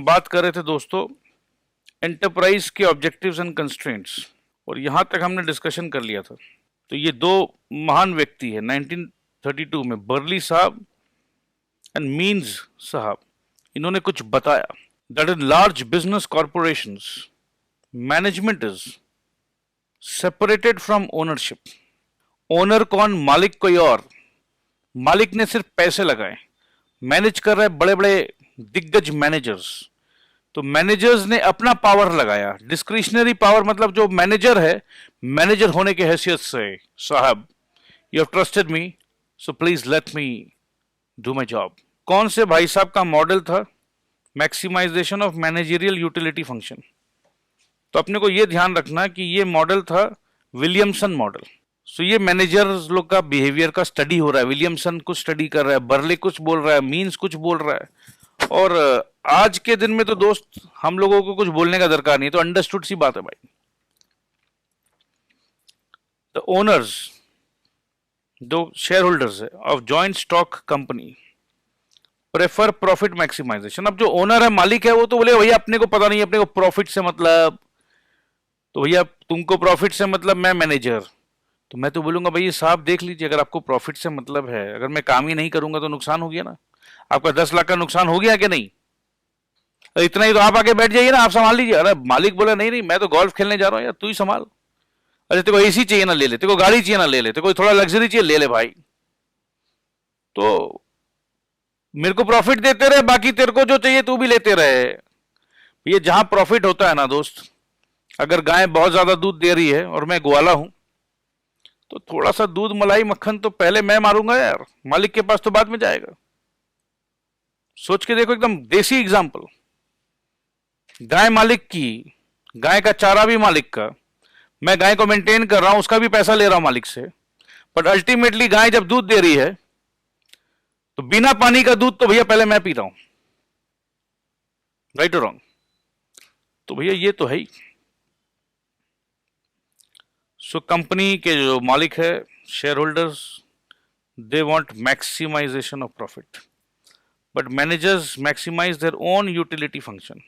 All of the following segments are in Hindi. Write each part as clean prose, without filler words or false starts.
बात कर रहे थे दोस्तों एंटरप्राइज के ऑब्जेक्टिव्स एंड कंस्ट्रेंट्स, और यहां तक हमने डिस्कशन कर लिया था। तो ये दो महान व्यक्ति है 1932 में, बर्ली साहब एंड मीन्स साहब, इन्होंने कुछ बताया that in large business corporations management is separated from ownership. Owner कौन? मालिक कोई और। मालिक ने सिर्फ पैसे लगाए, मैनेज कर रहे बड़े बड़े दिग्गज मैनेजर्स। तो मैनेजर्स ने अपना पावर लगाया, डिस्क्रिशनरी पावर, मतलब जो मैनेजर है, मैनेजर होने की हैसियत से, साहब you have trusted me so please let me do my job. कौन से भाई साहब का मॉडल था? Maximization of managerial utility function. तो अपने को यह ध्यान रखना कि ये मॉडल था विलियमसन मॉडल। सो ये मैनेजर्स लोग का बिहेवियर का स्टडी हो रहा है, विलियमसन कुछ स्टडी कर रहा है, बर्ले कुछ बोल रहा है, मीन्स कुछ बोल रहा है। और आज के दिन में तो दोस्त हम लोगों को कुछ बोलने का दरकार नहीं, तो अंडरस्टूड सी बात है भाई। द ओनर्स, जो शेयर होल्डर्स है of joint stock company, prefer profit maximization. अब जो ओनर है, मालिक है, वो तो बोले भैया अपने को पता नहीं, अपने को प्रॉफिट से मतलब, तो भैया तुमको प्रॉफिट से मतलब, मैं मैनेजर, तो मैं तो बोलूंगा भाई साहब देख लीजिए, अगर आपको प्रॉफिट से मतलब है, अगर मैं काम ही नहीं करूंगा तो नुकसान हो गया ना। आपका 10 लाख का नुकसान हो गया कि नहीं? इतना ही तो आप आके बैठ जाइए ना, आप संभाल लीजिए। अरे मालिक बोला नहीं नहीं, मैं तो गोल्फ खेलने जा रहा हूं यार, तू ही संभाल। अरे तेरे को एसी चाहिए ना, ले ले। तेरे को गाड़ी चाहिए ना, ले ले। तेरे को थोड़ा लग्जरी चाहिए, ले ले भाई। तो मेरे को प्रॉफिट देते रहे, बाकी तेरे को जो चाहिए तू भी लेते रहे। ये जहां प्रॉफिट होता है ना दोस्त, अगर गाय बहुत ज्यादा दूध दे रही है और मैं ग्वाला हूं, तो थोड़ा सा दूध मलाई मक्खन तो पहले मैं मारूंगा यार, मालिक के पास तो बाद में जाएगा। सोच के देखो, एकदम देसी एग्जांपल। गाय मालिक की, गाय का चारा भी मालिक का, मैं गाय को मेंटेन कर रहा हूं, उसका भी पैसा ले रहा हूं मालिक से, बट अल्टीमेटली गाय जब दूध दे रही है तो बिना पानी का दूध तो भैया पहले मैं पी रहा हूं। राइट और रॉन्ग? तो भैया ये तो है ही। सो कंपनी के जो मालिक है, share holders, they want maximization of profit, but managers maximize their own utility function.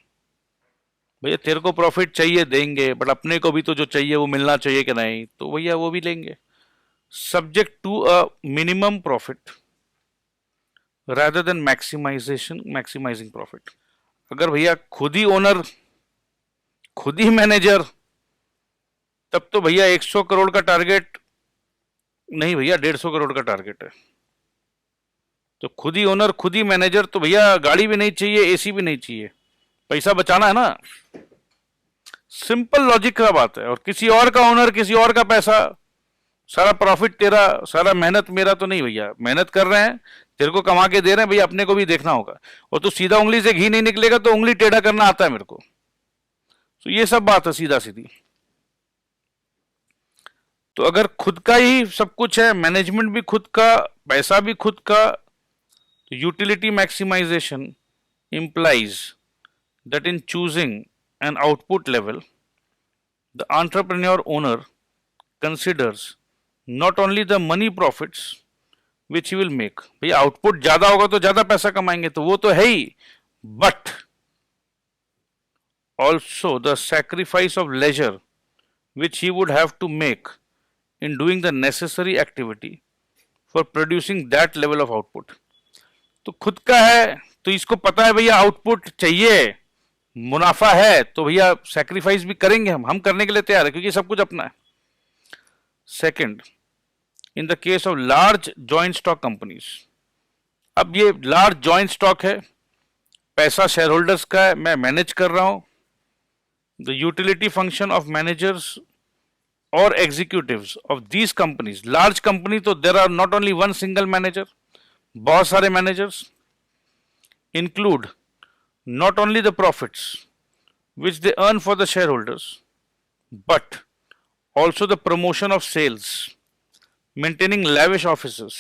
भैया तेरे को प्रॉफिट चाहिए, देंगे, बट अपने को भी तो जो चाहिए वो मिलना चाहिए कि नहीं, तो भैया वो भी लेंगे, subject to a minimum profit rather than maximizing profit. अगर भैया खुद ही ओनर, खुद ही मैनेजर, तब तो भैया 100 करोड़ का टारगेट नहीं भैया, 150 करोड़ का टारगेट है। तो खुद ही ओनर, खुद ही मैनेजर, तो भैया गाड़ी भी नहीं चाहिए, एसी भी नहीं चाहिए, पैसा बचाना है ना। सिंपल लॉजिक का बात है। और किसी और का ओनर, किसी और का पैसा, सारा प्रॉफिट तेरा, सारा मेहनत मेरा तो नहीं भैया। मेहनत कर रहे हैं, तेरे को कमा के दे रहे हैं भैया, अपने को भी देखना होगा। और तू सीधा उंगली से घी नहीं निकलेगा तो उंगली टेढ़ा करना आता है मेरे को। तो ये सब बात है सीधा सीधी। तो अगर खुद का ही सब कुछ है, मैनेजमेंट भी खुद का, पैसा भी खुद का, तो utility maximization implies that in choosing an output level, the entrepreneur owner considers not only the money profits which he will make, भैया आउटपुट ज्यादा होगा तो ज्यादा पैसा कमाएंगे, तो वो तो है ही, but also the sacrifice of leisure which he would have to make in doing the necessary activity for producing that level of output। तो खुद का है तो इसको पता है भैया आउटपुट चाहिए, मुनाफा है, तो भैया सैक्रिफाइस भी करेंगे, हम करने के लिए तैयार है, क्योंकि सब कुछ अपना है। Second, in the case of large joint stock companies, अब ये लार्ज जॉइंट स्टॉक है, पैसा शेयर होल्डर्स का है, मैं मैनेज कर रहा हूं। The utility function of managers और executives of these companies, large company तो there are not only one single manager, बहुत सारे managers, include not only the profits which they earn for the shareholders, but also the promotion of sales, maintaining lavish offices,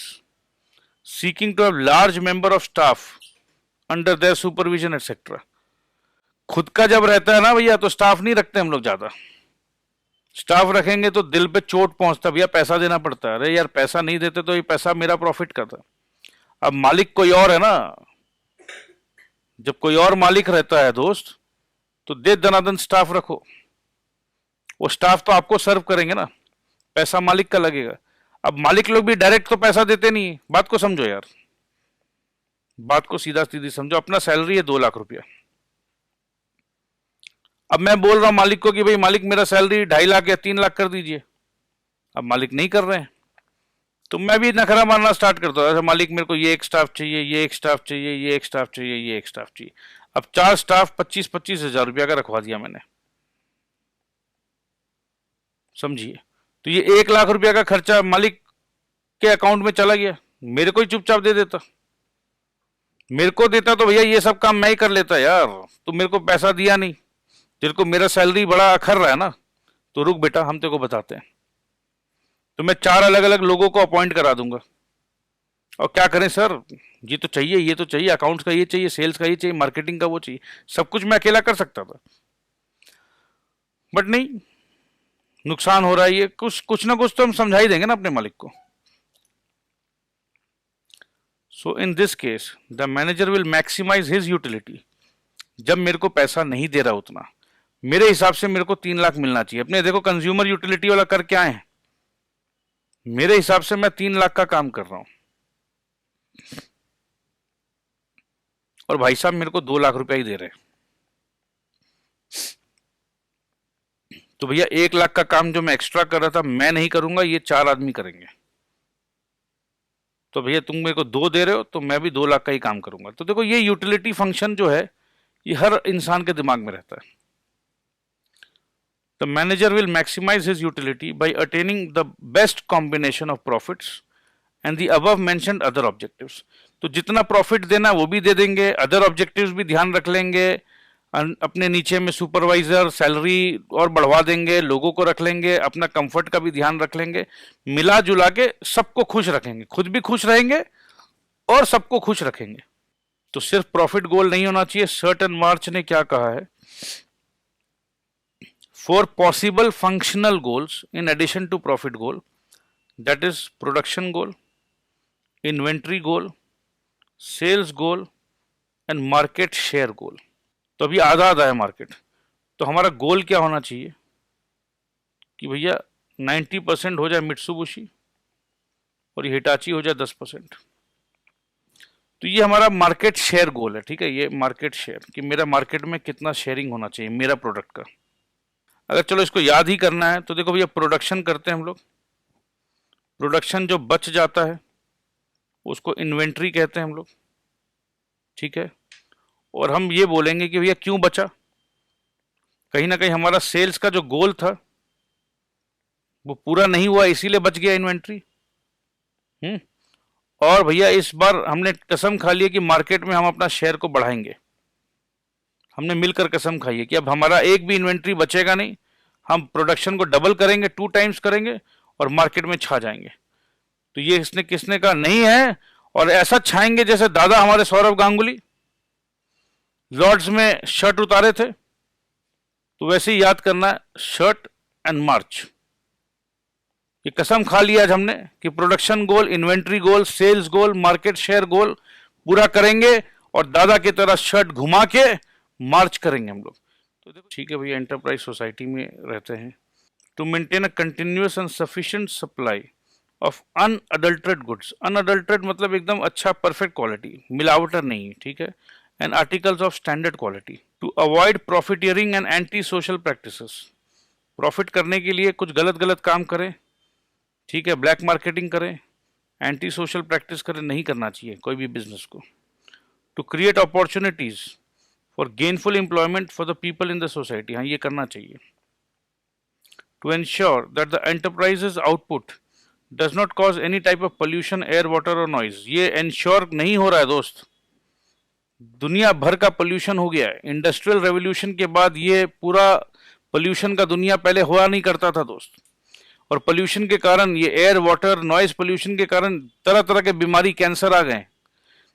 seeking to have large member of staff under their supervision, etc. खुद का जब रहता है ना भैया, तो स्टाफ नहीं रखते हम लोग ज्यादा। स्टाफ रखेंगे तो दिल पे चोट पहुंचता, भैया पैसा देना पड़ता है। अरे यार पैसा नहीं देते तो ये पैसा मेरा प्रॉफिट का था। अब मालिक कोई और है ना, जब कोई और मालिक रहता है दोस्त, तो दे दनादन स्टाफ रखो, वो स्टाफ तो आपको सर्व करेंगे ना, पैसा मालिक का लगेगा। अब मालिक लोग भी डायरेक्ट तो पैसा देते नहीं है, बात को समझो यार, बात को सीधा सीधी समझो। अपना सैलरी है 2 लाख रुपया, अब मैं बोल रहा हूं मालिक को कि भाई मालिक मेरा सैलरी 2.5 लाख या 3 लाख कर दीजिए, अब मालिक नहीं कर रहे हैं, तो मैं भी नखरा मारना स्टार्ट करता हूँ, ऐसा मालिक मेरे को ये एक स्टाफ चाहिए, ये एक स्टाफ चाहिए, ये एक स्टाफ चाहिए, ये एक स्टाफ चाहिए। अब 4 स्टाफ 25-25 हज़ार रुपया का रखवा दिया मैंने, समझिए। तो ये 1 लाख रुपया का खर्चा मालिक के अकाउंट में चला गया, मेरे को ही चुपचाप दे देता, मेरे को देता तो भैया ये सब काम मैं ही कर लेता यार, तो मेरे को पैसा दिया नहीं, तेरे को मेरा सैलरी बड़ा अखर रहा है ना, तो रुक बेटा हम तेरे को बताते हैं। तो मैं 4 अलग अलग लोगों को अपॉइंट करा दूंगा, और क्या करें सर, ये तो चाहिए, ये तो चाहिए, अकाउंट्स का ये चाहिए, सेल्स का ये चाहिए, मार्केटिंग का वो चाहिए, सब कुछ मैं अकेला कर सकता था, बट नहीं, नुकसान हो रहा है, ये कुछ कुछ ना कुछ तो हम समझा ही देंगे ना अपने मालिक को। So in this case the manager will maximise his utility. जब मेरे को पैसा नहीं दे रहा उतना, मेरे हिसाब से मेरे को 3 लाख मिलना चाहिए। अपने देखो कंज्यूमर यूटिलिटी वाला कर क्या है, मेरे हिसाब से मैं 3 लाख का काम कर रहा हूं, और भाई साहब मेरे को 2 लाख रुपया ही दे रहे हैं, तो भैया 1 लाख का काम जो मैं एक्स्ट्रा कर रहा था मैं नहीं करूंगा, ये 4 आदमी करेंगे, तो भैया तुम मेरे को 2 दे रहे हो तो मैं भी 2 लाख का ही काम करूंगा। तो देखो ये यूटिलिटी फंक्शन जो है ये हर इंसान के दिमाग में रहता है। The manager will maximise his utility by attaining the best combination of profits and the above mentioned other objectives. तो जितना प्रॉफिट देना वो भी दे देंगे, अदर ऑब्जेक्टिव्स भी ध्यान रख लेंगे, अपने नीचे में सुपरवाइजर सैलरी और बढ़वा देंगे, लोगों को रख लेंगे, अपना कंफर्ट का भी ध्यान रख लेंगे, मिला जुला के सबको खुश रखेंगे, खुद भी खुश रहेंगे और सबको खुश रखेंगे। तो सिर्फ प्रॉफिट गोल नहीं होना चाहिए। सर्टन मार्च ने क्या कहा है, for possible functional goals in addition to profit goal, that is production goal, inventory goal, sales goal and market share goal. तो अभी आधा आधा है मार्केट, तो हमारा गोल क्या होना चाहिए कि भैया 90% हो जाए मित्सुबिशी और ये हिटाची हो जाए 10%। तो ये हमारा मार्केट शेयर गोल है, ठीक है, ये मार्केट शेयर कि मेरा मार्केट में कितना शेयरिंग होना चाहिए मेरा प्रोडक्ट का। अगर चलो इसको याद ही करना है तो देखो भैया प्रोडक्शन करते हैं हम लोग, प्रोडक्शन जो बच जाता है उसको इन्वेंट्री कहते हैं हम लोग, ठीक है। और हम ये बोलेंगे कि भैया क्यों बचा, कहीं ना कहीं हमारा सेल्स का जो गोल था वो पूरा नहीं हुआ इसीलिए बच गया इन्वेंट्री। और भैया इस बार हमने कसम खा लिया कि मार्केट में हम अपना शेयर को बढ़ाएंगे, हमने मिलकर कसम खाई है कि अब हमारा एक भी इन्वेंट्री बचेगा नहीं, हम प्रोडक्शन को डबल करेंगे, 2 टाइम्स करेंगे और मार्केट में छा जाएंगे। तो ये इसने किसने कहा, नहीं है, और ऐसा छाएंगे जैसे दादा हमारे सौरव गांगुली लॉर्ड्स में शर्ट उतारे थे, तो वैसे ही याद करना, शर्ट एंड मार्च। ये कसम खा लिया आज हमने कि production goal, inventory goal, sales गोल, मार्केट शेयर गोल पूरा करेंगे और दादा की तरह शर्ट घुमा के मार्च करेंगे हम लोग। तो देखो ठीक है भैया, एंटरप्राइज सोसाइटी में रहते हैं। To maintain a continuous and sufficient supply of unadulterate goods, unadulterate मतलब एकदम अच्छा परफेक्ट क्वालिटी, मिलावटर नहीं, ठीक है, and articles of standard quality. To avoid profiteering and anti social practices, profit करने के लिए कुछ गलत गलत काम करें, ठीक है, ब्लैक मार्केटिंग करें, एंटी सोशल प्रैक्टिस करें, नहीं करना चाहिए कोई भी बिजनेस को। To create opportunities for gainful employment for the people in the society, हाँ ये करना चाहिए। To ensure that the enterprises output does not cause any type of pollution, air, water और नॉइज, ये एंश्योर नहीं हो रहा है दोस्त, दुनिया भर का पोल्यूशन हो गया है। इंडस्ट्रियल रेवोल्यूशन के बाद ये पूरा पोल्यूशन का दुनिया पहले हुआ नहीं करता था दोस्त, और पोल्यूशन के कारण ये एयर, वाटर, नॉइज पोल्यूशन के कारण तरह तरह के बीमारी, कैंसर आ गए।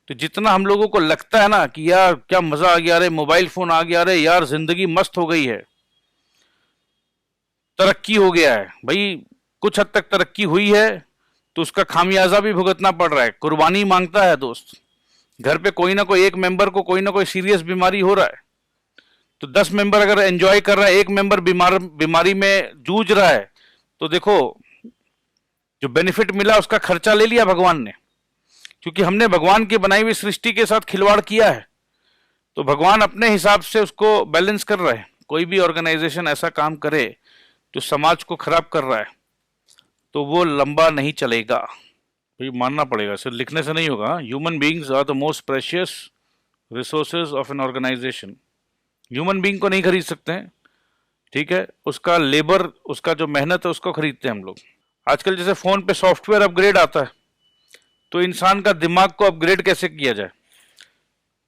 तो जितना हम लोगों को लगता है ना कि यार क्या मजा आ गया रे, मोबाइल फोन आ गया रे, यार जिंदगी मस्त हो गई है, तरक्की हो गया है, भाई कुछ हद तक तरक्की हुई है तो उसका खामियाजा भी भुगतना पड़ रहा है, कुर्बानी मांगता है दोस्त। घर पे कोई ना कोई एक मेंबर को कोई ना कोई सीरियस बीमारी हो रहा है, तो 10 मेंबर अगर एंजॉय कर रहा है, एक मेंबर बीमारी में जूझ रहा है, तो देखो जो बेनिफिट मिला उसका खर्चा ले लिया भगवान ने, क्योंकि हमने भगवान की बनाई हुई सृष्टि के साथ खिलवाड़ किया है, तो भगवान अपने हिसाब से उसको बैलेंस कर रहा है। कोई भी ऑर्गेनाइजेशन ऐसा काम करे जो समाज को खराब कर रहा है, तो वो लंबा नहीं चलेगा। ये मानना पड़ेगा, सिर्फ लिखने से नहीं होगा। Human beings are the most precious resources of an organization. Human being को नहीं खरीद सकते हैं, ठीक है, उसका लेबर, उसका जो मेहनत है उसको खरीदते हैं हम लोग। आजकल जैसे फोन पे सॉफ्टवेयर अपग्रेड आता है, तो इंसान का दिमाग को अपग्रेड कैसे किया जाए?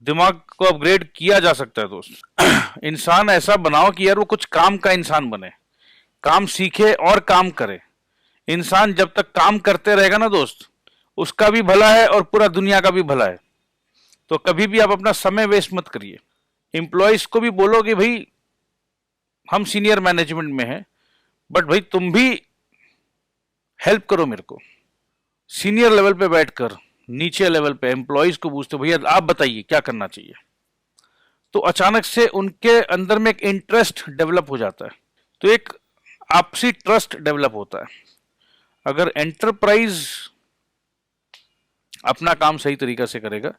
दिमाग को अपग्रेड किया जा सकता है दोस्त। इंसान ऐसा बनाओ कि यार वो कुछ काम का इंसान बने, काम सीखे और काम करे। इंसान जब तक काम करते रहेगा ना दोस्त, उसका भी भला है और पूरा दुनिया का भी भला है। तो कभी भी आप अपना समय वेस्ट मत करिए। एम्प्लॉयज को भी बोलो कि भाई हम सीनियर मैनेजमेंट में हैं, बट भाई तुम भी हेल्प करो मेरे को। सीनियर लेवल पे बैठकर नीचे लेवल पे एम्प्लॉयज को पूछते हो, भैया आप बताइए क्या करना चाहिए, तो अचानक से उनके अंदर में एक इंटरेस्ट डेवलप हो जाता है, तो एक आपसी ट्रस्ट डेवलप होता है। अगर एंटरप्राइज अपना काम सही तरीका से करेगा,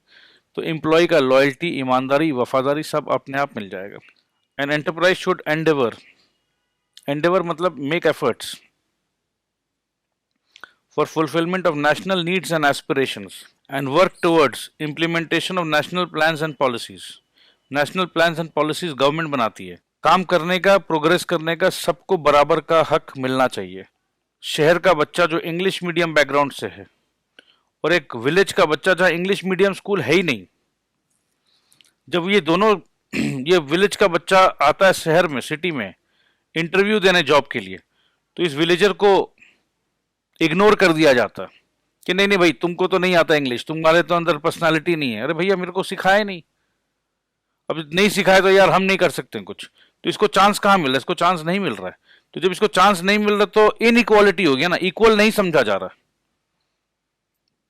तो एम्प्लॉय का लॉयल्टी, ईमानदारी, वफादारी सब अपने आप मिल जाएगा। An enterprise should endeavour, endeavour मतलब make efforts for fulfillment of national needs and aspirations and work towards implementation of national plans and policies. National plans and policies government बनाती है। काम करने का, प्रोग्रेस करने का सबको बराबर का हक मिलना चाहिए। शहर का बच्चा जो इंग्लिश मीडियम बैकग्राउंड से है और एक विलेज का बच्चा जहाँ इंग्लिश मीडियम स्कूल है ही नहीं, जब ये दोनों ये विलेज का बच्चा आता है शहर में, सिटी में इंटरव्यू देने जॉब के लिए, तो इस विलेजर को इग्नोर कर दिया जाता कि नहीं नहीं भाई तुमको तो नहीं आता इंग्लिश, तुम्हारे तो अंदर पर्सनालिटी नहीं है। अरे भैया मेरे को सिखाया नहीं, अब नहीं सिखाया तो यार हम नहीं कर सकते कुछ। तो इसको चांस कहाँ मिल रहा है? इसको चांस नहीं मिल रहा है। तो जब इसको चांस नहीं मिल रहा तो इनइक्वालिटी हो गया ना, इक्वल नहीं समझा जा रहा।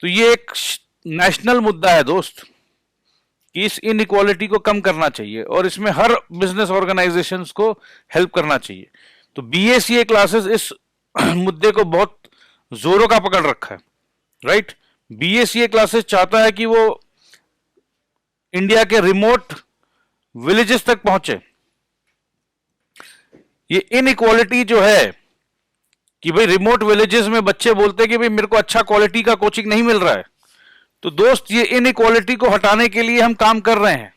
तो ये एक नेशनल मुद्दा है दोस्त कि इस इनइक्वालिटी को कम करना चाहिए और इसमें हर बिजनेस ऑर्गेनाइजेशंस को हेल्प करना चाहिए। तो बीएसीए क्लासेस इस मुद्दे को बहुत जोरों का पकड़ रखा है, राइट। बीएसीए क्लासेस चाहता है कि वो इंडिया के रिमोट विलेजेस तक पहुंचे। ये इनइक्वालिटी जो है कि भाई रिमोट विलेजेस में बच्चे बोलते हैं कि भाई मेरे को अच्छा क्वालिटी का कोचिंग नहीं मिल रहा है, तो दोस्त ये इनइक्वालिटी को हटाने के लिए हम काम कर रहे हैं।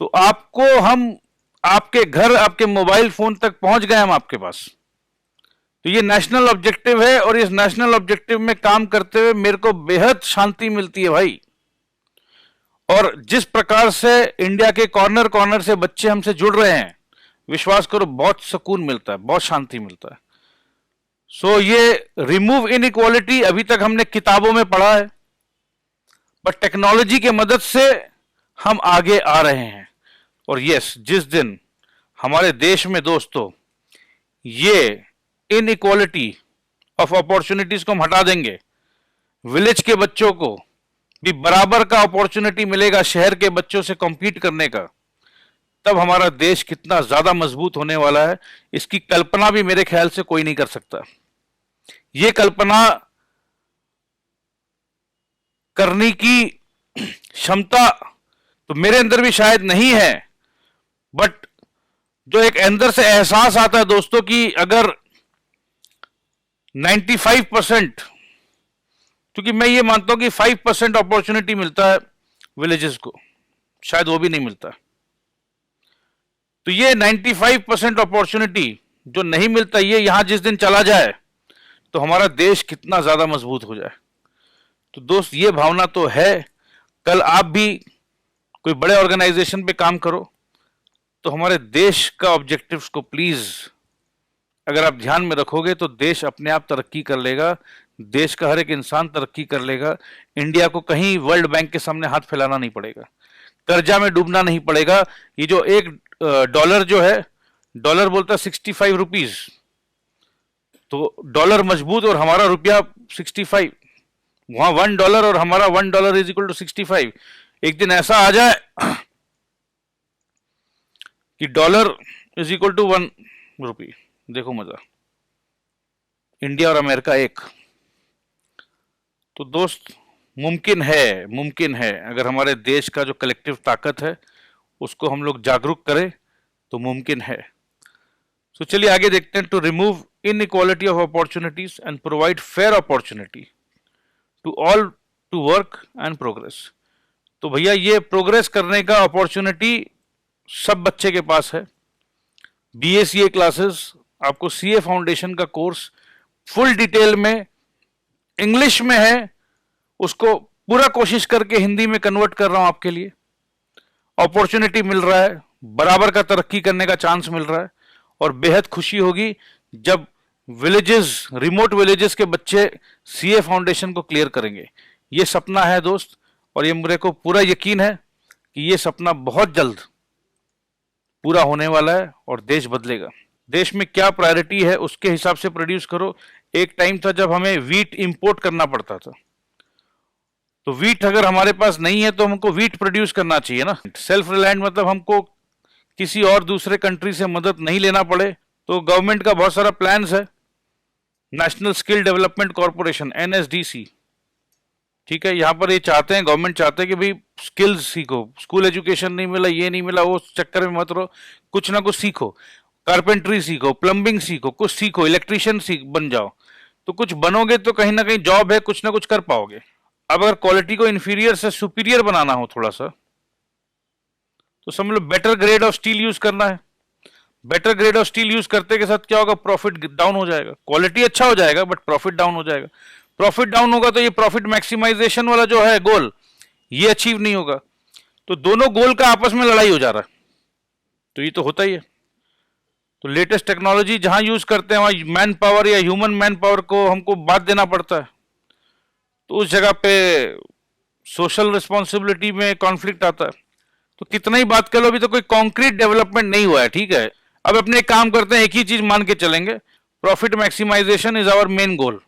तो आपको हम आपके घर, आपके मोबाइल फोन तक पहुंच गए हम आपके पास। तो ये नेशनल ऑब्जेक्टिव है और इस नेशनल ऑब्जेक्टिव में काम करते हुए मेरे को बेहद शांति मिलती है भाई। और जिस प्रकार से इंडिया के कॉर्नर कॉर्नर से बच्चे हमसे जुड़ रहे हैं, विश्वास करो बहुत सुकून मिलता है, बहुत शांति मिलता है। सो ये रिमूव इनइक्वालिटी अभी तक हमने किताबों में पढ़ा है, बट टेक्नोलॉजी के मदद से हम आगे आ रहे हैं। और यस, जिस दिन हमारे देश में दोस्तों ये इनइक्वालिटी ऑफ अपॉर्चुनिटीज को हम हटा देंगे, विलेज के बच्चों को भी बराबर का अपॉर्चुनिटी मिलेगा शहर के बच्चों से कॉम्पीट करने का, तब हमारा देश कितना ज्यादा मजबूत होने वाला है, इसकी कल्पना भी मेरे ख्याल से कोई नहीं कर सकता। ये कल्पना करने की क्षमता तो मेरे अंदर भी शायद नहीं है, बट जो एक अंदर से एहसास आता है दोस्तों कि अगर 95%, क्योंकि मैं ये मानता हूं कि 5% अपॉर्चुनिटी मिलता है विलेजेस को, शायद वो भी नहीं मिलता। तो ये 95% अपॉर्चुनिटी जो नहीं मिलता, ये यहां जिस दिन चला जाए तो हमारा देश कितना ज्यादा मजबूत हो जाए। तो दोस्त ये भावना तो है। कल आप भी कोई बड़े ऑर्गेनाइजेशन पे काम करो तो हमारे देश का ऑब्जेक्टिव्स को प्लीज अगर आप ध्यान में रखोगे तो देश अपने आप तरक्की कर लेगा, देश का हर एक इंसान तरक्की कर लेगा। इंडिया को कहीं वर्ल्ड बैंक के सामने हाथ फैलाना नहीं पड़ेगा, कर्जा में डूबना नहीं पड़ेगा। ये जो एक डॉलर जो है, डॉलर बोलता है 65 रुपीज, तो डॉलर मजबूत और हमारा रुपया 65, वहां $1 और हमारा $1 इज इक्वल टू 65। एक दिन ऐसा आ जाए कि डॉलर इज इक्वल टू ₹1, देखो मजा, इंडिया और अमेरिका एक। तो दोस्त मुमकिन है अगर हमारे देश का जो कलेक्टिव ताकत है उसको हम लोग जागरूक करें तो मुमकिन है। तो चलिए आगे देखते हैं। To remove inequality of opportunities and provide fair opportunity to all to work and progress. तो भैया ये प्रोग्रेस करने का अपॉर्चुनिटी सब बच्चे के पास है। BACA क्लासेस, आपको CA फाउंडेशन का कोर्स फुल डिटेल में इंग्लिश में है, उसको पूरा कोशिश करके हिंदी में कन्वर्ट कर रहा हूं आपके लिए। अपॉर्चुनिटी मिल रहा है, बराबर का तरक्की करने का चांस मिल रहा है, और बेहद खुशी होगी जब विलेजेस, रिमोट विलेजेस के बच्चे CA फाउंडेशन को क्लियर करेंगे। ये सपना है दोस्त, और ये मेरे को पूरा यकीन है कि ये सपना बहुत जल्द पूरा होने वाला है और देश बदलेगा। देश में क्या प्रायोरिटी है उसके हिसाब से प्रोड्यूस करो। एक टाइम था जब हमें वीट इंपोर्ट करना पड़ता था, तो वीट अगर हमारे पास नहीं है तो हमको वीट प्रोड्यूस करना चाहिए ना। सेल्फ रिलायंट मतलब हमको किसी और दूसरे कंट्री से मदद नहीं लेना पड़े। तो गवर्नमेंट का बहुत सारा प्लान्स है, national skill development corporation NSDC, ठीक है। यहाँ पर ये चाहते हैं, गवर्नमेंट चाहते हैं कि भाई स्किल्स सीखो, स्कूल एजुकेशन नहीं मिला, ये नहीं मिला, वो चक्कर में मत रहो, कुछ ना कुछ सीखो, कारपेंट्री सीखो, प्लम्बिंग सीखो, कुछ सीखो, इलेक्ट्रिशियन सीख बन जाओ। तो कुछ बनोगे तो कहीं ना कहीं जॉब है, कुछ ना कुछ कर पाओगे। अब अगर क्वालिटी को इंफीरियर से सुपीरियर बनाना हो थोड़ा सा, तो समझ लो better grade of steel use करना है। Better grade of steel use करते के साथ क्या होगा, प्रॉफिट डाउन हो जाएगा। क्वालिटी अच्छा हो जाएगा बट प्रॉफिट डाउन हो जाएगा। प्रॉफिट डाउन होगा तो ये प्रॉफिट मैक्सिमाइजेशन वाला जो है गोल, ये अचीव नहीं होगा। तो दोनों गोल का आपस में लड़ाई हो जा रहा है। तो ये तो होता ही है। तो लेटेस्ट टेक्नोलॉजी जहां यूज करते हैं वहां मैन पावर या ह्यूमन मैन पावर को हमको बात देना पड़ता है। तो उस जगह पे सोशल रिस्पॉन्सिबिलिटी में कॉन्फ्लिक्ट आता है। तो कितना ही बात कर लो, अभी तो कोई कॉन्क्रीट डेवलपमेंट नहीं हुआ है, ठीक है। अब अपने एक काम करते हैं, एक ही चीज मान के चलेंगे, profit maximization is our main goal.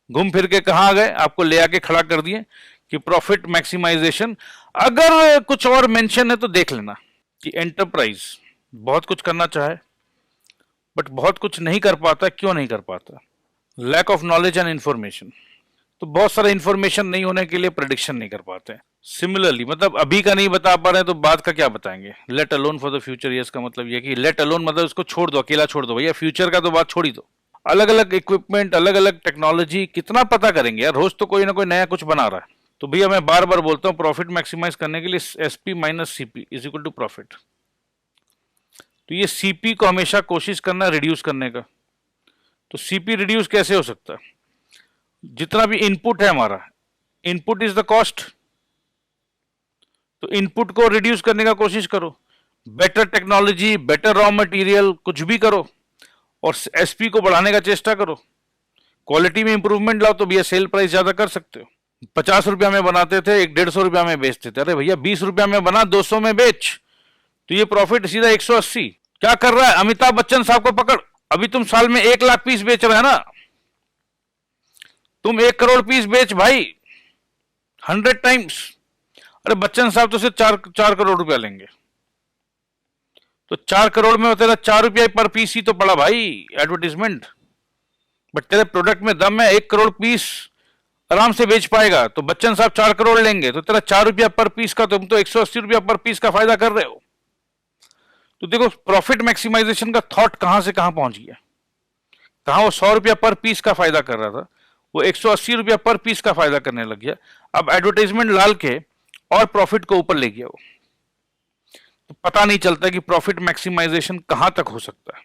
घूम फिर के कहां आ गए, आपको ले आके खड़ा कर दिए कि प्रॉफिट मैक्सिमाइजेशन। अगर कुछ और मेंशन है तो देख लेना कि एंटरप्राइज बहुत कुछ करना चाहे बट बहुत कुछ नहीं कर पाता। क्यों नहीं कर पाता? Lack of knowledge and information. तो बहुत सारा इंफॉर्मेशन नहीं होने के लिए प्रेडिक्शन नहीं कर पाते। सिमिलरली मतलब अभी का नहीं बता पा रहे तो बाद का क्या बताएंगे। Let alone for the future years का मतलब ये कि लेट अलोन मतलब उसको छोड़ दो, अकेला छोड़ दो भैया, फ्यूचर का तो बात छोड़ ही दो। अलग अलग इक्विपमेंट, अलग अलग टेक्नोलॉजी, कितना पता करेंगे यार, रोज तो कोई ना कोई नया कुछ बना रहा है। तो भैया मैं बार बार बोलता हूँ, प्रॉफिट मैक्सिमाइज करने के लिए SP minus CP is equal to profit. तो ये CP को हमेशा कोशिश करना रिड्यूस करने का। तो CP रिड्यूस कैसे हो सकता है? जितना भी इनपुट है हमारा, इनपुट इज द कॉस्ट, तो इनपुट को रिड्यूस करने का कोशिश करो। Better technology, better raw material, कुछ भी करो और SP को बढ़ाने का चेष्टा करो। क्वालिटी में इंप्रूवमेंट लाओ तो भैया सेल प्राइस ज्यादा कर सकते हो। 50 रुपया में बनाते थे, एक 150 रुपया में बेचते थे। अरे भैया 20 रुपया में बना, 200 में बेच, तो ये प्रॉफिट सीधा 180। क्या कर रहा है? अमिताभ बच्चन साहब को पकड़, अभी तुम साल में 1 लाख पीस बेच रहे हैं ना, तुम 1 करोड़ पीस बेच भाई, 100 टाइम्स। अरे बच्चन साहब तो सिर्फ 4 करोड़ रुपया लेंगे, तो 4 करोड़ में तेरा 4 रुपया पर पीस ही तो पड़ा भाई एडवर्टीजमेंट। बट तेरे प्रोडक्ट में दम है, 1 करोड़ पीस आराम से बेच पाएगा। तो बच्चन साहब 4 करोड़ लेंगे तो तेरा 4 रुपया पर पीस का, तुम तो 180 रुपया पर पीस का फायदा कर रहे हो। तो देखो प्रॉफिट मैक्सिमाइजेशन का थॉट कहां से कहां पहुंच गया। कहां वो 100 रुपया पर पीस का फायदा कर रहा था, वो 180 रुपया पर पीस का फायदा करने लग गया। अब एडवर्टाइजमेंट डाल के और प्रॉफिट को ऊपर ले गया वो। तो पता नहीं चलता कि प्रॉफिट मैक्सिमाइजेशन कहां तक हो सकता है।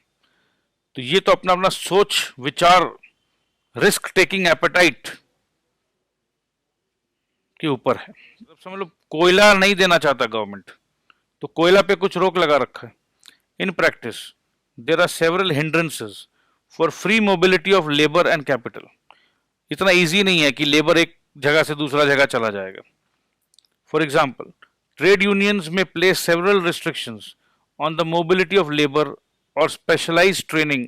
तो ये तो अपना अपना सोच विचार, रिस्क टेकिंग एपेटाइट के ऊपर है। समझ लो कोयला नहीं देना चाहता गवर्नमेंट, तो कोयला पे कुछ रोक लगा रखा है। In practice there are several hindrances for free mobility of labour and capital. इतना इजी नहीं है कि लेबर एक जगह से दूसरा जगह चला जाएगा। फॉर एग्जाम्पल, ट्रेड यूनियंस में place several restrictions on the mobility of labour और specialised training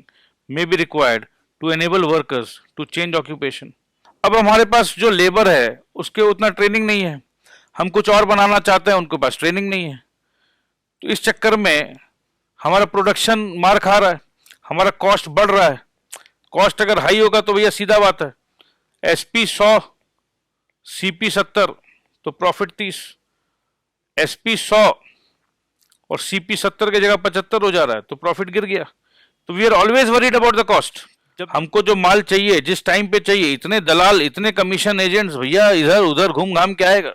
may be required to enable workers to change occupation। अब हमारे पास जो लेबर है उसके उतना ट्रेनिंग नहीं है, हम कुछ और बनाना चाहते हैं, उनके पास ट्रेनिंग नहीं है। तो इस चक्कर में हमारा प्रोडक्शन मार खा रहा है, हमारा कॉस्ट बढ़ रहा है। कॉस्ट अगर हाई होगा तो भैया सीधा बात है, एसपी 100 सीपी 70 तो प्रॉफिट 30। एसपी 100 और सीपी 70 की जगह 75 हो जा रहा है तो प्रॉफिट गिर गया। तो we are always worried about the cost. जब हमको जो माल चाहिए जिस टाइम पे चाहिए, इतने दलाल इतने कमीशन एजेंट्स भैया इधर उधर घूम घाम के आएगा,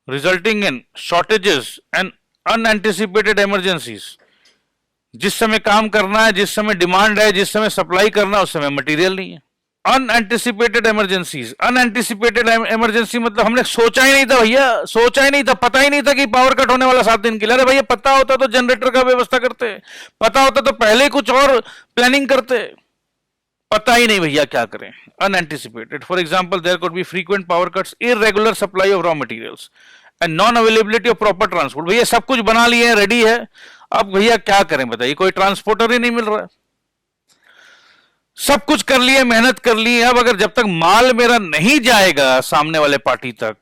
resulting in shortages and unanticipated emergencies. जिस समय काम करना है, जिस समय डिमांड है, जिस समय सप्लाई करना है, उस समय मटेरियल नहीं है। अनएंटिसिपेटेड इमरजेंसीज, अनएंटिसिपेटेड इमरजेंसी मतलब हमने सोचा ही नहीं था भैया, सोचा ही नहीं था, पता ही नहीं था कि पावर कट होने वाला 7 दिन के लिए। अरे भैया पता होता तो जनरेटर का व्यवस्था करते, पता होता तो पहले कुछ और प्लानिंग करते, पता ही नहीं भैया क्या करें। Unanticipated, for example there could be frequent power cuts, irregular supply of raw materials and non availability of proper transport. भैया सब कुछ बना लिए, रेडी है, अब भैया क्या करें बताइए, कोई ट्रांसपोर्टर ही नहीं मिल रहा है। सब कुछ कर लिए, मेहनत कर ली, अब अगर जब तक माल मेरा नहीं जाएगा सामने वाले पार्टी तक,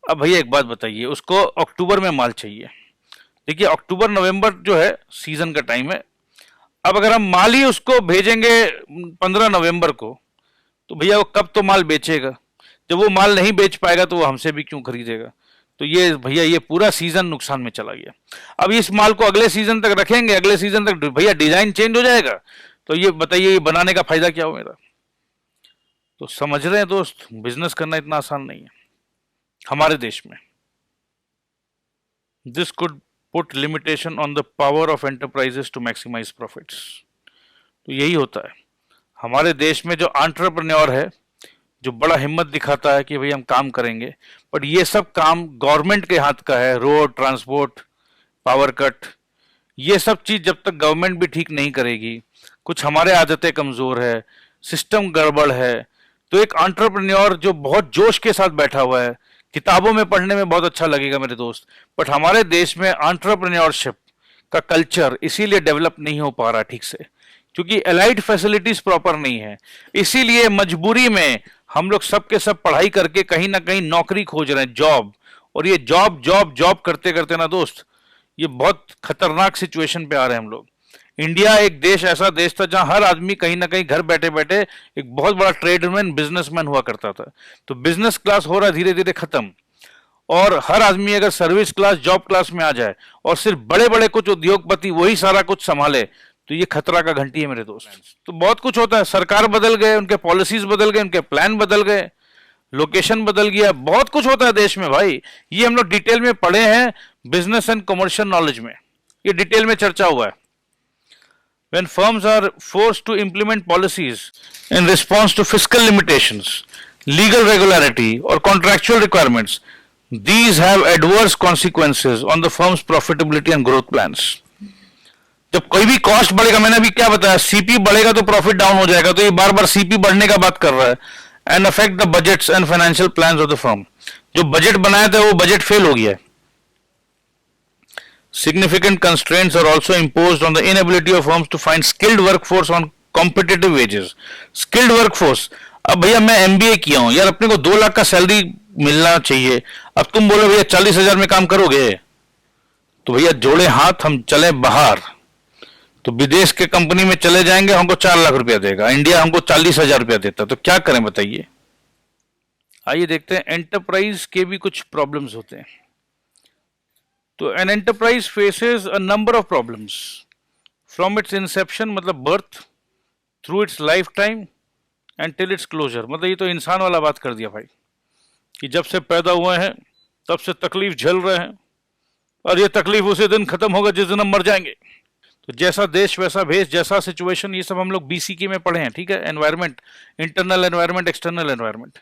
अब भैया एक बात बताइए, उसको अक्टूबर में माल चाहिए। देखिए अक्टूबर नवंबर जो है सीजन का टाइम है, अब अगर हम माल ही उसको भेजेंगे 15 नवंबर को, तो भैया वो कब तो माल बेचेगा, जब वो माल नहीं बेच पाएगा तो वो हमसे भी क्यों खरीदेगा। तो ये भैया ये पूरा सीजन नुकसान में चला गया। अब इस माल को अगले सीजन तक रखेंगे, अगले सीजन तक भैया डिजाइन चेंज हो जाएगा, तो ये बताइए ये बनाने का फायदा क्या हो मेरा। तो समझ रहे हैं दोस्त, बिजनेस करना इतना आसान नहीं है हमारे देश में। This could put limitation on the power of enterprises to maximize profits. तो यही होता है हमारे देश में, जो एंटरप्रेन्योर है, जो बड़ा हिम्मत दिखाता है कि भाई हम काम करेंगे, बट ये सब काम गवर्नमेंट के हाथ का है। रोड, ट्रांसपोर्ट, पावर कट, ये सब चीज जब तक गवर्नमेंट भी ठीक नहीं करेगी, कुछ हमारे आदतें कमजोर है, सिस्टम गड़बड़ है, तो एक एंटरप्रेन्योर जो बहुत जोश के साथ बैठा हुआ है, किताबों में पढ़ने में बहुत अच्छा लगेगा मेरे दोस्त, बट हमारे देश में एंटरप्रेन्योरशिप का कल्चर इसीलिए डेवलप नहीं हो पा रहा ठीक से, क्योंकि एलाइड फैसिलिटीज प्रॉपर नहीं है। इसीलिए मजबूरी में हम लोग सब के सब पढ़ाई करके कहीं ना कहीं नौकरी खोज रहे हैं, जॉब, और ये जॉब जॉब जॉब करते करते ना दोस्त, ये बहुत खतरनाक सिचुएशन पे आ रहे हैं हम लोग। इंडिया एक देश, ऐसा देश था जहां हर आदमी कहीं ना कहीं घर बैठे बैठे एक बहुत बड़ा ट्रेडमैन, बिजनेसमैन हुआ करता था। तो बिजनेस क्लास हो रहा है धीरे धीरे खत्म, और हर आदमी अगर सर्विस क्लास, जॉब क्लास में आ जाए और सिर्फ बड़े बड़े कुछ उद्योगपति वही सारा कुछ संभाले, तो ये खतरा का घंटी है मेरे दोस्त। तो बहुत कुछ होता है, सरकार बदल गए, उनके पॉलिसीज बदल गए, उनके प्लान बदल गए, लोकेशन बदल गया, बहुत कुछ होता है देश में भाई। ये हम लोग डिटेल में पढ़े हैं बिजनेस एंड कमर्शियल नॉलेज में, ये डिटेल में चर्चा हुआ है। When firms are forced to implement policies in response to fiscal limitations, legal regularity, or contractual requirements, these have adverse consequences on the firm's profitability and growth plans. जब कोई भी कॉस्ट बढ़ेगा, मैंने अभी क्या बताया, सीपी बढ़ेगा तो प्रॉफिट डाउन हो जाएगा, तो ये बार बार सीपी बढ़ने का बात कर रहा है, and affect the budgets and financial plans of the firm. जो बजट बनाया था वो बजट फेल हो गया है। Significant constraints are also imposed on the inability of firms to find skilled workforce on competitive wages. Skilled workforce, अब भैया मैं एमबीए किया हूं यार, अपने को 2 लाख का सैलरी मिलना चाहिए, अब तुम बोलो भैया 40,000 में काम करोगे, तो भैया जोड़े हाथ हम चले बाहर, तो विदेश के कंपनी में चले जाएंगे, हमको 4 लाख रुपया देगा, इंडिया हमको 40,000 रुपया देता, तो क्या करें बताइए। आइए देखते हैं एंटरप्राइज के भी कुछ प्रॉब्लम्स होते हैं। तो an enterprise faces a number of problems from its inception, मतलब birth, through its lifetime and till its closure. मतलब ये तो इंसान वाला बात कर दिया भाई, कि जब से पैदा हुए हैं तब से तकलीफ झेल रहे हैं, और ये तकलीफ उसी दिन खत्म होगा जिस दिन हम मर जाएंगे। तो जैसा देश वैसा भेष, जैसा सिचुएशन, ये सब हम लोग बीसीकी में पढ़े हैं, ठीक है। Environment, internal environment, external environment.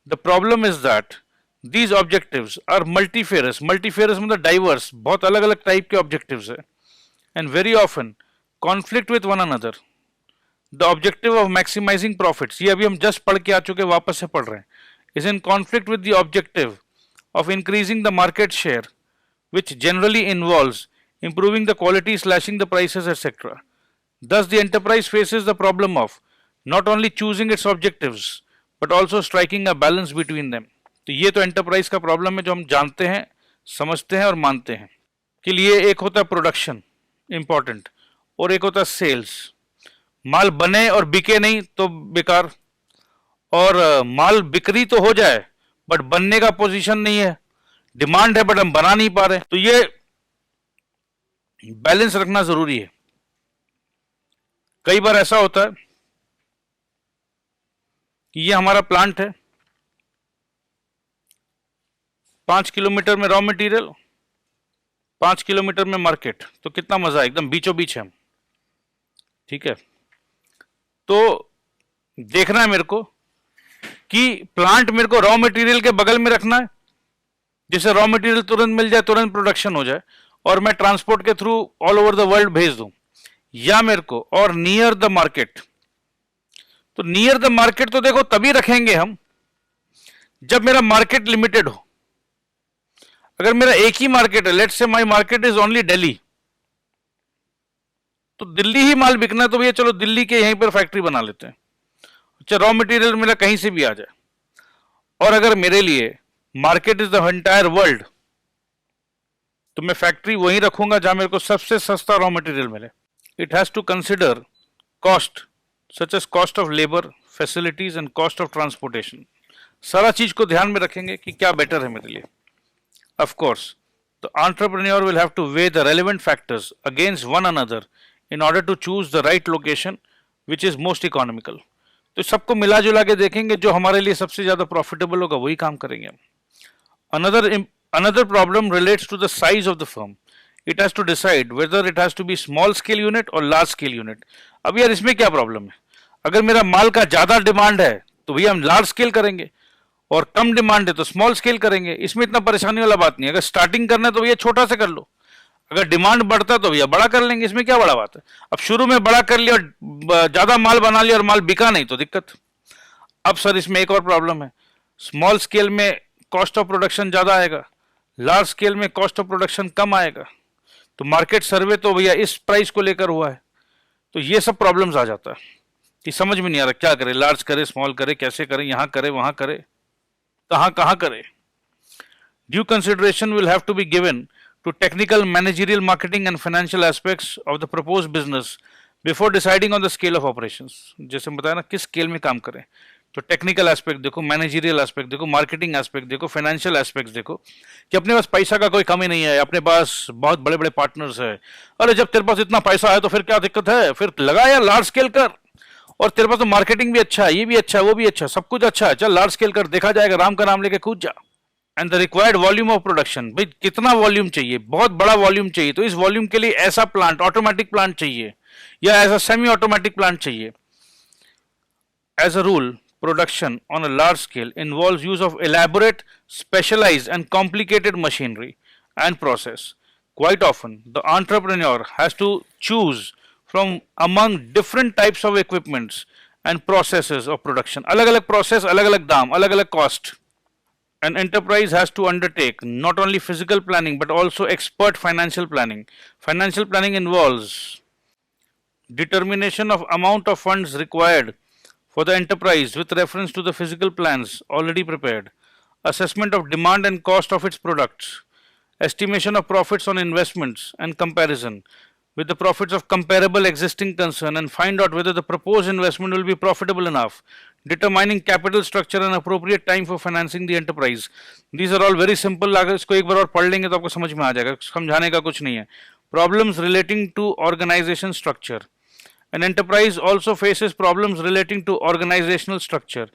The problem is that these objectives are multifarious, multifarious मतलब diverse, बहुत अलग अलग टाइप के objectives है, and very often conflict with one another. The objective of maximizing profits, ये अभी हम just पढ़ के आ चुके, वापस से पढ़ रहे हैं, is in conflict with the objective of increasing the market share, which generally involves improving the quality, slashing the prices, etc. Thus the enterprise faces the problem of not only choosing its objectives but also striking a balance between them. तो ये तो एंटरप्राइज का प्रॉब्लम है जो हम जानते हैं, समझते हैं और मानते हैं। के लिए एक होता है प्रोडक्शन इंपॉर्टेंट और एक होता है सेल्स। माल बने और बिके नहीं तो बेकार, और माल बिक्री तो हो जाए बट बनने का पोजीशन नहीं है, डिमांड है बट हम बना नहीं पा रहे। तो ये बैलेंस रखना जरूरी है। कई बार ऐसा होता है कि ये हमारा प्लांट है, 5 किलोमीटर में रॉ मटेरियल, 5 किलोमीटर में मार्केट, तो कितना मजा है, एकदम बीचों बीच है हम। ठीक है, तो देखना है मेरे को कि प्लांट मेरे को रॉ मटेरियल के बगल में रखना है जिससे रॉ मटेरियल तुरंत मिल जाए, तुरंत प्रोडक्शन हो जाए और मैं ट्रांसपोर्ट के through all over the world भेज दूं, या मेरे को और नियर द मार्केट। तो नियर द मार्केट तो देखो तभी रखेंगे हम जब मेरा मार्केट लिमिटेड हो। अगर मेरा एक ही मार्केट है, let's say my market is only Delhi, तो दिल्ली ही माल बिकना है तो भैया चलो दिल्ली के यहीं पर फैक्ट्री बना लेते हैं, अच्छा रॉ मटेरियल मेरा कहीं से भी आ जाए। और अगर मेरे लिए market is the entire world तो मैं फैक्ट्री वहीं रखूंगा जहां मेरे को सबसे सस्ता रॉ मटेरियल मिले। It has to consider cost such as cost of labour, facilities and cost of transportation. सारा चीज को ध्यान में रखेंगे कि क्या बेटर है मेरे लिए। Of course the entrepreneur will have to weigh the relevant factors against one another in order to choose the right location which is most economical। तो सबको मिला जुला के देखेंगे, जो हमारे लिए सबसे ज्यादा प्रॉफिटेबल होगा वही काम करेंगे हम। another problem relates to the size of the firm। it has to decide whether it has to be small scale unit or large scale unit। अब यार इसमें क्या प्रॉब्लम है, अगर मेरा माल का ज्यादा डिमांड है तो भैया हम लार्ज स्केल करेंगे और कम डिमांड है तो स्मॉल स्केल करेंगे, इसमें इतना परेशानी वाला बात नहीं है। अगर स्टार्टिंग करना है तो भैया छोटा से कर लो, अगर डिमांड बढ़ता तो भैया बड़ा कर लेंगे, इसमें क्या बड़ा बात है। अब शुरू में बड़ा कर लिया और ज्यादा माल बना लिया और माल बिका नहीं तो दिक्कत। अब सर इसमें एक और प्रॉब्लम है, स्मॉल स्केल में कॉस्ट ऑफ प्रोडक्शन ज्यादा आएगा, लार्ज स्केल में कॉस्ट ऑफ प्रोडक्शन कम आएगा। तो मार्केट सर्वे तो भैया इस प्राइस को लेकर हुआ है, तो ये सब प्रॉब्लम्स आ जाता है कि समझ में नहीं आ रहा क्या करे, लार्ज करे, स्मॉल करे, कैसे करे, यहां करे, वहां करे, कहां करे। Due consideration will have to be given to technical, managerial, marketing and financial aspects of the proposed business before deciding on the scale of operations। जैसे बताया ना किस स्केल में काम करें, तो टेक्निकल एस्पेक्ट देखो, मैनेजरियल एस्पेक्ट देखो, मार्केटिंग एस्पेक्ट देखो, फाइनेंशियल एस्पेक्ट देखो कि अपने पास पैसा का कोई कमी नहीं है, अपने पास बहुत बड़े बड़े पार्टनर्स है। अरे जब तेरे पास इतना पैसा है तो फिर क्या दिक्कत है, फिर लगा यार लार्ज स्केल कर, और तेरे पास तो मार्केटिंग भी अच्छा है, ये भी अच्छा है, वो भी अच्छा है, सब कुछ अच्छा है, चल लार्ज स्केल कर, देखा जाएगा, राम का नाम लेके कूद जा। And the required volume of production, भाई कितना वॉल्यूम चाहिए, बहुत बड़ा वॉल्यूम चाहिए, तो इस वॉल्यूम के लिए ऐसा प्लांट, ऑटोमेटिक प्लांट चाहिए या ऐसा सेमी ऑटोमेटिक प्लांट चाहिए। As a rule production on a large scale involves use of elaborate, specialised and complicated machinery and process. Quite often the entrepreneur has to choose from among different types of equipments and processes of production. अलग अलग प्रोसेस, अलग अलग दाम, अलग अलग cost. An enterprise has to undertake not only physical planning but also expert financial planning. Financial planning involves determination of amount of funds required for the enterprise with reference to the physical plans already prepared, assessment of demand and cost of its products, estimation of profits on investments and comparison with the profits of comparable existing concern, and find out whether the proposed investment will be profitable enough, determining capital structure and appropriate time for financing the enterprise। These are all very simple। अगर इसको एक बार और पढ़ लेंगे तो आपको समझ में आ जाएगा, समझाने का कुछ नहीं है। Problems relating to organization structure। An enterprise also faces problems relating to organizational structure।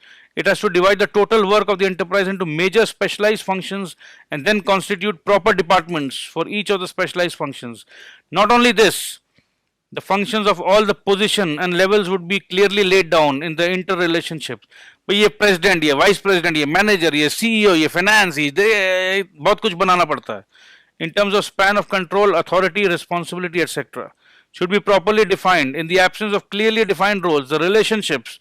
It has to divide the total work of the enterprise into major specialized functions and then constitute proper departments for each of the specialized functions। Not only this, the functions of all the position and levels would be clearly laid down in the interrelationships। भाई ये प्रेसिडेंट, ये वाइस प्रेसिडेंट, ये मैनेजर, ये सीईओ, ये फाइनेंस, ये बहुत कुछ बनाना पड़ता है। In terms of span of control, authority, responsibility, etc. should be properly defined। In the absence of clearly defined roles, the relationships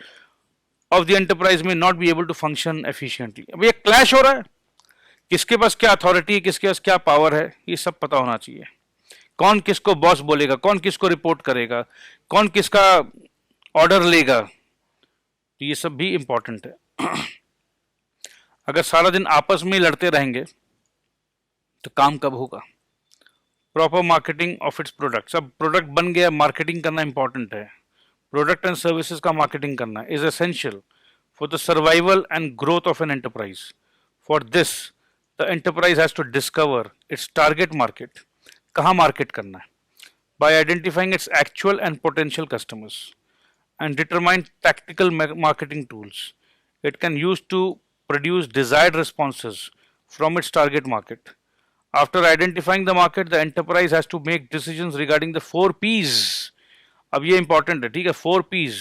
of the enterprise may not be able to function efficiently। अब ये क्लैश हो रहा है, किसके पास क्या अथॉरिटी है, किसके पास क्या पावर है, ये सब पता होना चाहिए। कौन किसको बॉस बोलेगा, कौन किसको रिपोर्ट करेगा, कौन किसका ऑर्डर लेगा, तो ये सब भी इंपॉर्टेंट है। अगर सारा दिन आपस में ही लड़ते रहेंगे तो काम कब होगा? Proper marketing of its products. अब प्रोडक्ट बन गया, मार्केटिंग करना इंपॉर्टेंट है। प्रोडक्ट एंड सर्विसेज का मार्केटिंग करना is essential for the survival and growth of an enterprise. For this the enterprise has to discover its target market, कहाँ मार्केट करना है, by identifying its actual and potential customers and determine tactical marketing tools it can use to produce desired responses from its target market. After identifying the market, the enterprise has to make decisions regarding the 4 P's. अब ये इंपॉर्टेंट है, ठीक है। 4 P's,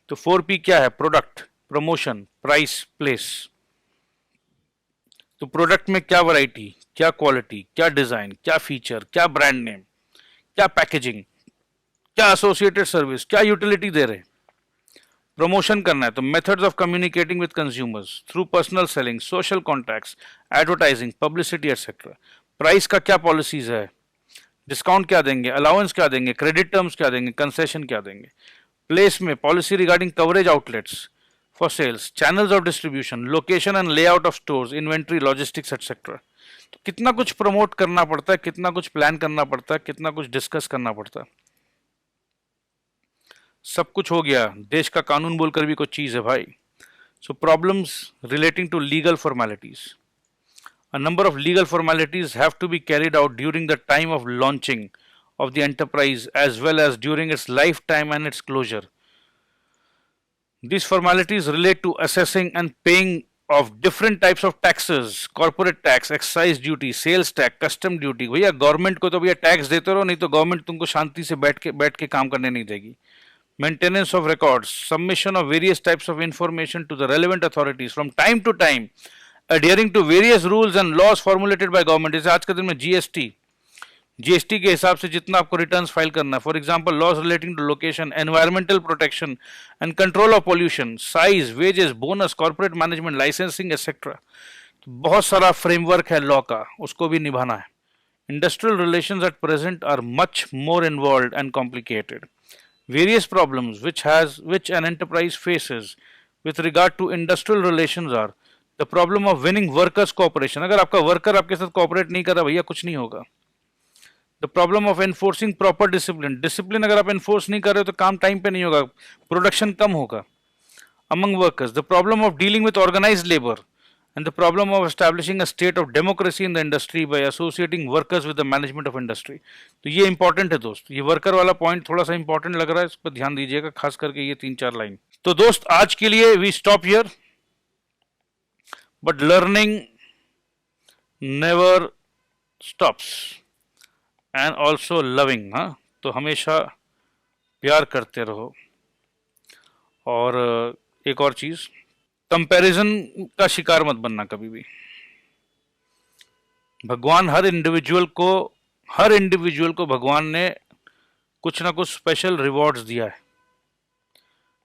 तो 4 P क्या है? Product, promotion, price, place. तो प्रोडक्ट में क्या वैरायटी, क्या क्वालिटी, क्या डिजाइन, क्या फीचर, क्या ब्रांड नेम, क्या पैकेजिंग, क्या एसोसिएटेड सर्विस, क्या यूटिलिटी दे रहे हैं। प्रमोशन करना है तो methods of communicating with consumers through personal selling, social contacts, advertising, publicity etcetera. Price का क्या पॉलिसीज है, डिस्काउंट क्या देंगे, अलाउंस क्या देंगे, क्रेडिट टर्म्स क्या देंगे, कंसेशन क्या देंगे। प्लेस में policy regarding coverage outlets for sales, channels of distribution, location and layout of stores, inventory, logistics etcetera. तो कितना कुछ प्रमोट करना पड़ता है, कितना कुछ प्लान करना पड़ता है, कितना कुछ डिस्कस करना पड़ता है। सब कुछ हो गया, देश का कानून बोलकर भी कुछ चीज है भाई। So problems relating to legal formalities. A number of legal formalities have to be carried out during the time of launching of the enterprise as well as during its lifetime and its closure. These formalities relate to assessing and paying of different types of taxes, corporate tax, excise duty, sales tax, custom duty। भैया गवर्नमेंट को तो भैया टैक्स देते रहो, नहीं तो गवर्नमेंट तुमको शांति से बैठ के काम करने नहीं देगी। Maintenance of records, submission of various types of information to the relevant authorities from time to time, adhering to various rules and laws formulated by government। जैसे आज के दिन में जीएसटी के हिसाब से जितना आपको रिटर्न्स फाइल करना है। For example laws relating to location, environmental protection and control of pollution, size, wages, bonus, corporate management, licensing etcetera. तो बहुत सारा फ्रेमवर्क है लॉ का, उसको भी निभाना है। Industrial relations at present are much more involved and complicated. Various problems which an enterprise faces with regard to industrial relations are the problem of winning workers cooperation। अगर आपका वर्कर आपके साथ कोऑपरेट नहीं कर रहा भैया कुछ नहीं होगा। The problem of enforcing proper discipline अगर आप एनफोर्स नहीं कर रहे हो तो काम टाइम पे नहीं होगा, प्रोडक्शन कम होगा among workers. The problem of dealing with organised labour and the problem of establishing a state of democracy in the industry by associating workers with the management of industry. तो ये इंपॉर्टेंट है दोस्त, ये वर्कर वाला पॉइंट थोड़ा सा इंपॉर्टेंट लग रहा है, इस पर ध्यान दीजिएगा, खास करके ये 3-4 लाइन। तो दोस्त आज के लिए we stop here, but learning never stops and also loving. हाँ, तो हमेशा प्यार करते रहो। और एक और चीज, कंपैरिजन का शिकार मत बनना कभी भी। भगवान हर इंडिविजुअल को भगवान ने कुछ ना कुछ स्पेशल रिवॉर्ड्स दिया है।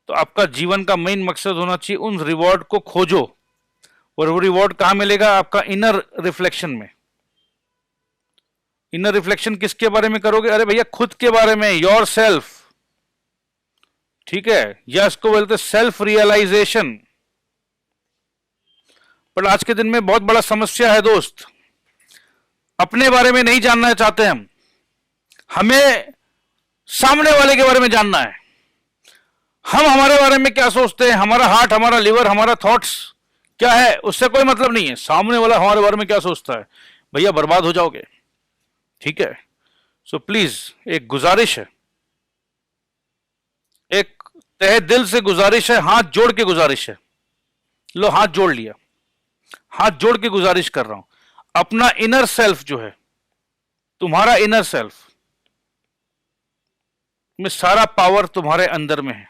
तो आपका जीवन का मेन मकसद होना चाहिए उन रिवॉर्ड को खोजो। और वो रिवॉर्ड कहां मिलेगा? आपका इनर रिफ्लेक्शन में। इनर रिफ्लेक्शन किसके बारे में करोगे? अरे भैया खुद के बारे में, योर सेल्फ। ठीक है, या इसको बोलते सेल्फ रियलाइजेशन। पर आज के दिन में बहुत बड़ा समस्या है दोस्त, अपने बारे में नहीं जानना चाहते हम, हमें सामने वाले के बारे में जानना है। हम हमारे बारे में क्या सोचते हैं, हमारा हार्ट, हमारा लिवर, हमारा थॉट्स क्या है, उससे कोई मतलब नहीं है। सामने वाला हमारे बारे में क्या सोचता है, भैया बर्बाद हो जाओगे। ठीक है, सो प्लीज एक गुजारिश है, एक तहे दिल से गुजारिश है, हाथ जोड़ के गुजारिश है। लो हाथ जोड़ लिया, हाथ जोड़ के गुजारिश कर रहा हूं, अपना इनर सेल्फ जो है, तुम्हारा इनर सेल्फ में सारा पावर तुम्हारे अंदर में है।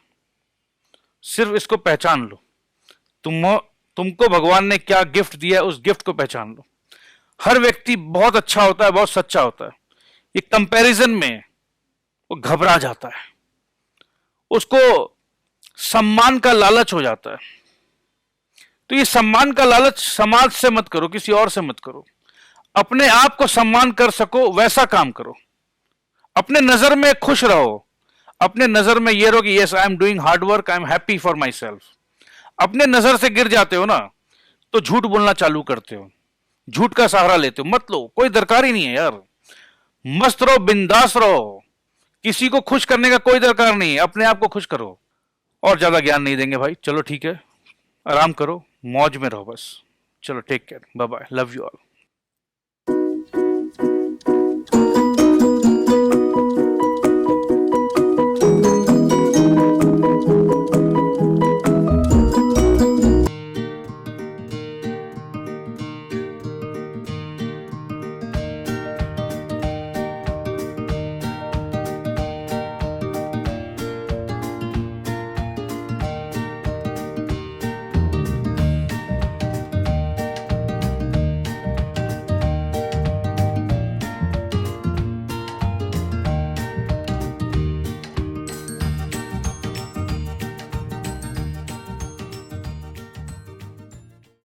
सिर्फ इसको पहचान लो, तुमको भगवान ने क्या गिफ्ट दिया है, उस गिफ्ट को पहचान लो। हर व्यक्ति बहुत अच्छा होता है, बहुत सच्चा होता है। ये कंपैरिजन में वो घबरा जाता है, उसको सम्मान का लालच हो जाता है। तो ये सम्मान का लालच समाज से मत करो, किसी और से मत करो। अपने आप को सम्मान कर सको वैसा काम करो। अपने नजर में खुश रहो, अपने नजर में ये रहो कि yes I am doing hard work, I am happy for my self. अपने नजर से गिर जाते हो ना, तो झूठ बोलना चालू करते हो, झूठ का सहारा लेते हो। मत लो, कोई दरकार ही नहीं है यार। मस्त रहो, बिंदास रहो, किसी को खुश करने का कोई दरकार नहीं है, अपने आप को खुश करो। और ज्यादा ज्ञान नहीं देंगे भाई, चलो ठीक है, आराम करो, मौज में रहो बस। चलो take care, bye bye, love you all.